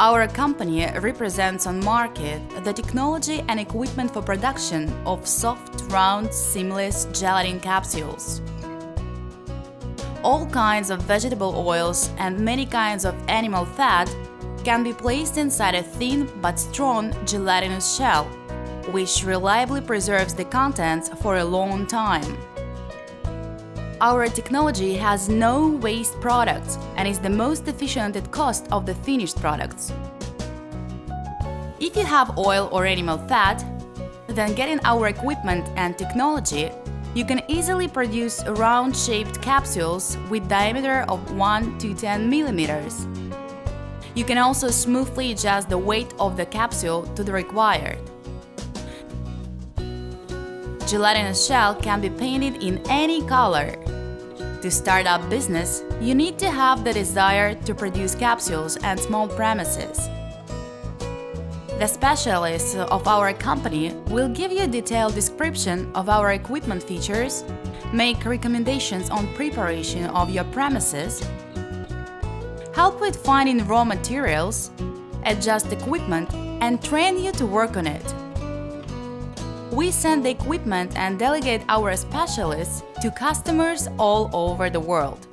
Our company represents on market the technology and equipment for production of soft, round, seamless gelatin capsules. All kinds of vegetable oils and many kinds of animal fat can be placed inside a thin but strong gelatinous shell, which reliably preserves the contents for a long time. Our technology has no waste products and is the most efficient at cost of the finished products. If you have oil or animal fat, then getting our equipment and technology, you can easily produce round-shaped capsules with diameter of 1 to 10 millimeters. You can also smoothly adjust the weight of the capsule to the required. Gelatinous shell can be painted in any color. To start up business, you need to have the desire to produce capsules and small premises. The specialists of our company will give you a detailed description of our equipment features, make recommendations on preparation of your premises, help with finding raw materials, adjust equipment, and train you to work on it. We send the equipment and delegate our specialists to customers all over the world.